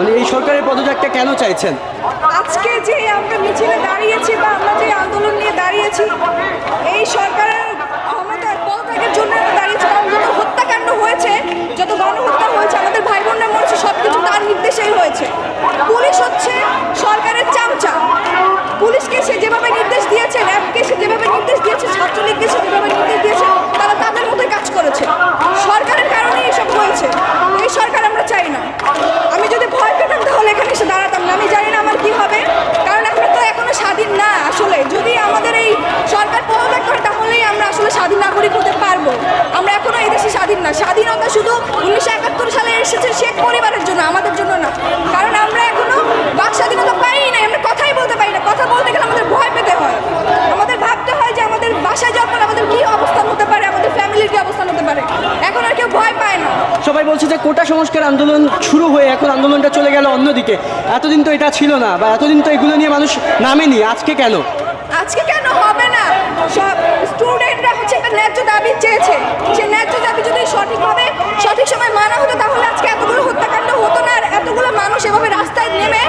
মানে এই সরকারের পদত্যাগটা কেন চাইছেন? আজকে যে আমরা মিছিলে দাঁড়িয়েছি বা আমরা যে আন্দোলন নিয়ে দাঁড়িয়েছি, এই সরকারের ক্ষমতার পদত্যাগের জন্য আমরা দাঁড়িয়েছি। কারণ যত হত্যাকাণ্ড হয়েছে, যত গণহত্যা হয়েছে, আমাদের ভাই বোনরা মরেছে, সব কিছু তার নির্দেশেই হয়েছে। পুলিশ হচ্ছে সরকারের চামচা। পুলিশকে সে যেভাবে নির্দেশ দিয়েছে, র্যাবকে সে যেভাবে নির্দেশ দিয়েছে, ছাত্রলীগকে সে যেভাবে নির্দেশ দিয়েছে, তারা তাদের মতোই কাজ করেছে। সরকারের কারণে এসব হয়েছে। এই সরকার আমরা চাই না। আমি যদি ভয় পেতাম তাহলে এখানে এসে দাঁড়াতাম না। আমি জানি না আমার কি হবে, কারণ আমরা তো এখনো স্বাধীন না। আসলে যদি আমাদের এই সরকার পদত্যাগ করে তাহলেই আমরা আসলে স্বাধীন নাগরিক হতে পারবো। আমরা এখনো এই দেশে স্বাধীন না। স্বাধীনতা শুধু 1971 সালে এসেছে শেখ পরিবারের জন্য, আমাদের জন্য না। কারণ আমরা এখনো বাক স্বাধীনতা পাই না, আমরা কথাই বলতে পারি না। কথা বলতে গেলে আমাদের ভয় পেতে হয়, আমাদের ভাবতে হয় যে আমাদের বাসায় যাওয়ার পর আমাদের কি অবস্থান হতে পারে, আমাদের ফ্যামিলির কি অবস্থান হতে পারে। এখন আর কেউ ভয় পায় না। সবাই বলছে যে কোটা সংস্কার আন্দোলন শুরু হয়ে এখন আন্দোলনটা চলে গেল অন্যদিকে। এতদিন তো এটা ছিল না, বা এতদিন তো এগুলো নিয়ে মানুষ নামেনি, আজকে কেন? আজকে কেন হবে না? সব স্টুডেন্টরা হচ্ছে একটা ন্যায্য দাবি চেয়েছে। সেই ন্যায্য দাবি যদি সঠিকভাবে সঠিক সময় মানা হতো তাহলে আজকে এতগুলো হত্যাকাণ্ড হতো না, আর এতগুলো মানুষ এভাবে রাস্তায় নেমে